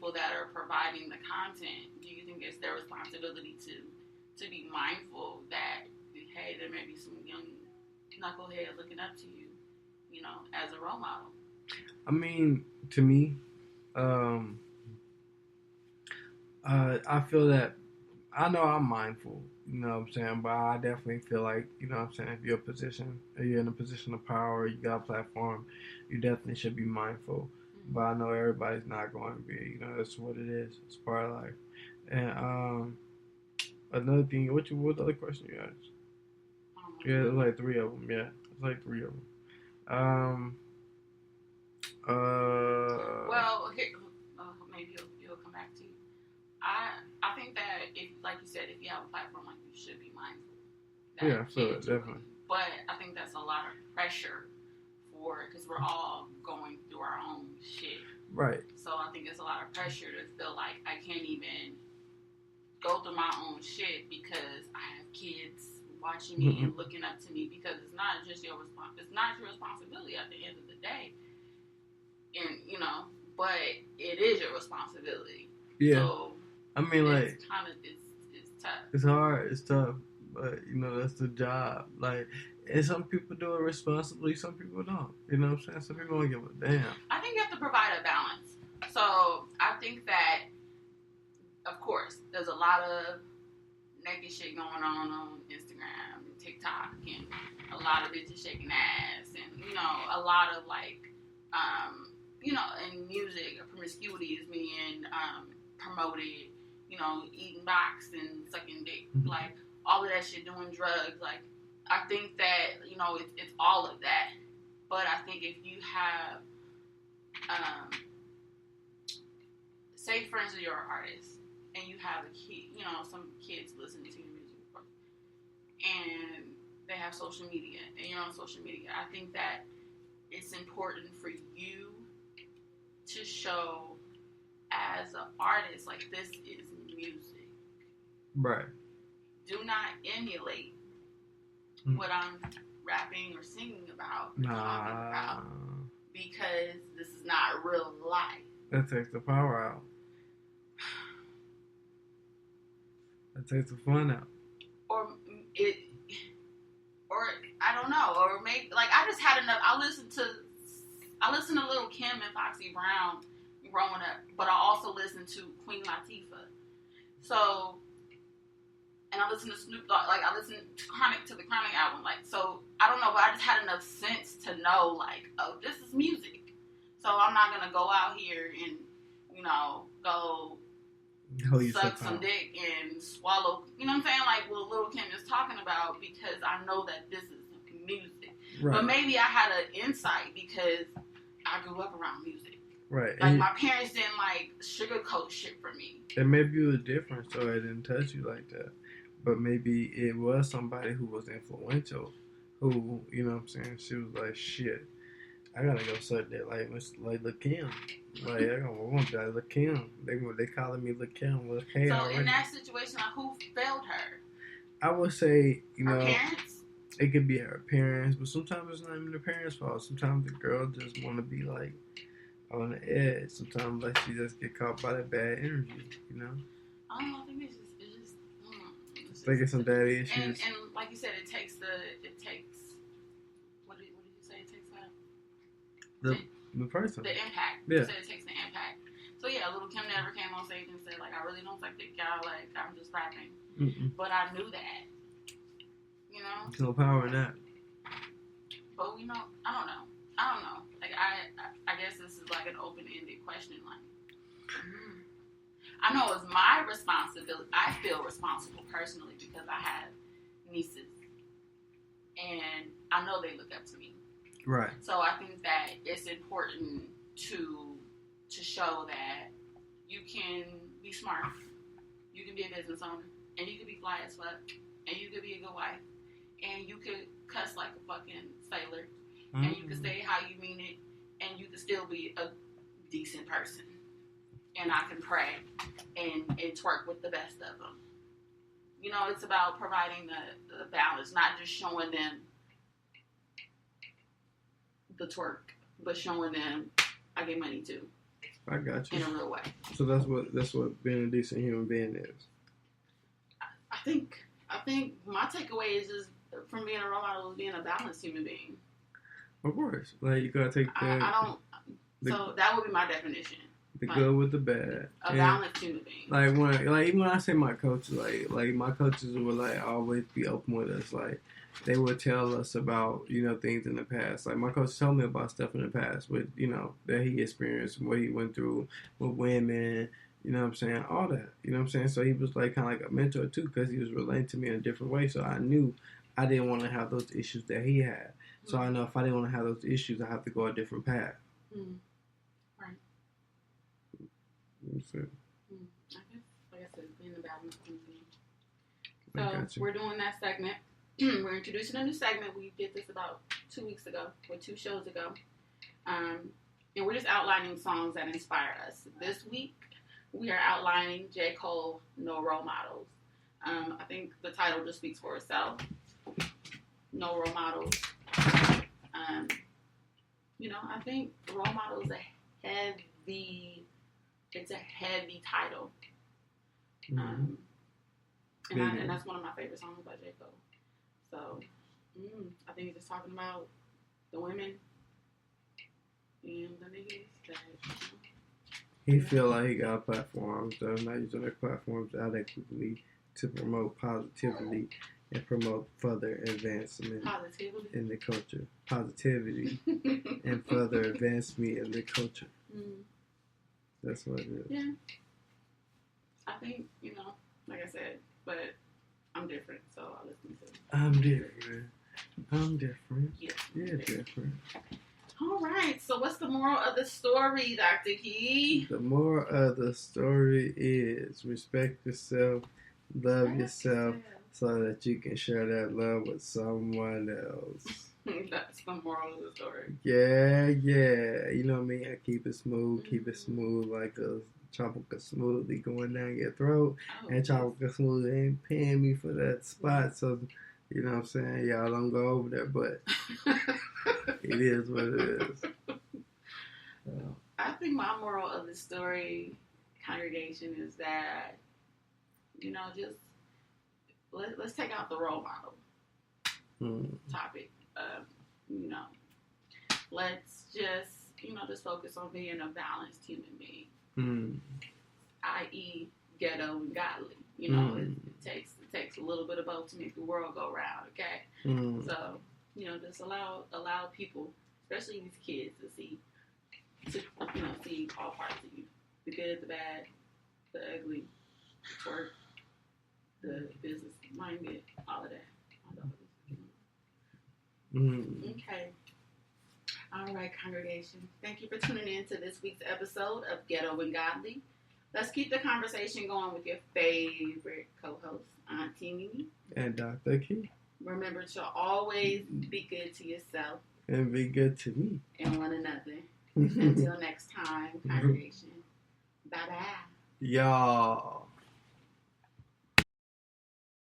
people that are providing the content, do you think it's their responsibility to be mindful that, hey, there may be some young knucklehead looking up to you, as a role model? I mean, to me, I feel that I know I'm mindful, you know what I'm saying, but I definitely feel like, you know what I'm saying, if you're in a position of power, you got a platform, you definitely should be mindful. But I know everybody's not going to be, that's what it is. It's part of life. And another thing, what the other question you asked? Yeah, there's like three of them. Yeah, it's like three of them. Well, maybe he'll come back to you. I think that if, like you said, if you have a platform, like, you should be mindful. Yeah, so definitely. But I think that's a lot of pressure because we're all going through our own shit. Right. So I think it's a lot of pressure to feel like I can't even go through my own shit because I have kids watching me and looking up to me, because it's not just your responsibility at the end of the day. And, but it is your responsibility. Yeah. So, I mean, like, it's tough. It's hard. It's tough. But, that's the job. Like, and some people do it responsibly. Some people don't. You know what I'm saying? Some people don't give a damn. I think you have to provide a balance. So, I think that, of course, there's a lot of naked shit going on Instagram and TikTok, and a lot of bitches shaking ass, and, a lot of, like, in music, promiscuity is being promoted, eating box and sucking dick, like, all of that shit, doing drugs. Like, I think that, it's all of that. But I think if you have, say, for instance, you're an artist, and you have a kid, some kids listen to your music, of course, and they have social media, and you're on social media, I think that it's important for you to show as an artist, like, this is music. Right. Do not emulate what I'm rapping or singing about, talking about, because this is not real life. That takes the power out. That takes the fun out. Or I don't know, or maybe, like, I just had enough. I listened to Lil' Kim and Foxy Brown growing up, but I also listened to Queen Latifah. So, and I listened to Snoop Dogg, like, I listened to the Chronic album, like, so, I don't know, but I just had enough sense to know, like, oh, this is music. So I'm not gonna go out here and, go suck some dick and swallow, you know what I'm saying, like what Lil' Kim is talking about, because I know that this is music. Right. But maybe I had an insight because I grew up around music. Right. Like, my parents didn't, like, sugarcoat shit for me. And maybe it was different, so it didn't touch you like that. But maybe it was somebody who was influential, who, you know what I'm saying, she was like, shit, I gotta go suck that, like Lil' Kim. Like, I want that Lil' Kim. They calling me Lil' Kim. Lil' Kim. So, in that situation, like, who failed her? I would say, her parents? It could be her parents, but sometimes it's not even the parents' fault. Sometimes the girl just want to be, like, on the edge. Sometimes, like, she just get caught by that bad energy, I don't know, I think it's just think it's some daddy issues. And like you said, it takes, what did you say? It takes the person. The impact. Yeah. You said it takes the impact. So, yeah, Lil' Kim never came on stage and said, like, I really don't like that guy, like, I'm just rapping. Mm-mm. But I knew that. There's no power in that. But, I don't know. Like, I guess this is, like, an open-ended question. Like, I know it's my responsibility. I feel responsible personally because I have nieces. And I know they look up to me. Right. So I think that it's important to show that you can be smart, you can be a business owner, and you can be fly as fuck, and you could be a good wife, and you could cuss like a fucking sailor, and you can say how you mean it, and you can still be a decent person. And I can pray and twerk with the best of them. It's about providing the balance, not just showing them the twerk, but showing them I get money too. I got you. In a real way. So that's what being a decent human being is. I think my takeaway is just from being a role model is being a balanced human being. Of course, like you gotta take that. So that would be my definition. The good with the bad. A balanced human being. Like even when I say my coaches, like my coaches would like always be open with us. Like they would tell us about things in the past. Like my coach told me about stuff in the past with that he experienced, what he went through with women. You know what I'm saying? All that. You know what I'm saying? So he was like kind of like a mentor too, because he was relating to me in a different way. So I knew I didn't want to have those issues that he had. So I know if I didn't want to have those issues, I have to go a different path. Right. That's it. I guess, like I said, being a balanced human being. So we're doing that segment. We're introducing a new segment. We did this about 2 weeks ago, or 2 shows ago. And we're just outlining songs that inspire us. This week, we are outlining J. Cole, No Role Models. I think the title just speaks for itself. No Role Models. I think Role Model is a heavy title. And that's one of my favorite songs by J. Cole. So, I think he's just talking about the women and the niggas that, he feel like he got platforms that are not using their platforms adequately to promote positivity and promote further advancement in the culture. Positivity and further advancement in the culture. That's what it is. Yeah. I think, like I said, but I'm different, so I listen to it. I'm different. Yeah. You're different. All right, so what's the moral of the story, Dr. Key? The moral of the story is respect yourself, love yourself, so that you can share that love with someone else. That's the moral of the story. Yeah. You know me, I keep it smooth like a tropical smoothie going down your throat. And tropical smoothie ain't paying me for that spot, so you know what I'm saying? Y'all don't go over there, but it is what it is. I think my moral of the story, congregation, is that, just let's take out the role model topic. Let's just focus on being a balanced human being, i.e., ghetto and godly. It takes a little bit of both to make the world go round. Okay, so just allow people, especially these kids, to see all parts of you: the good, the bad, the ugly, the twerk, the business minded, all of that. Okay. All right, congregation. Thank you for tuning in to this week's episode of Ghetto and Godly. Let's keep the conversation going with your favorite co-hosts, Auntie Mimi and Dr. Key. Remember to always be good to yourself and be good to me and one another. Until next time, congregation. Bye-bye. Y'all.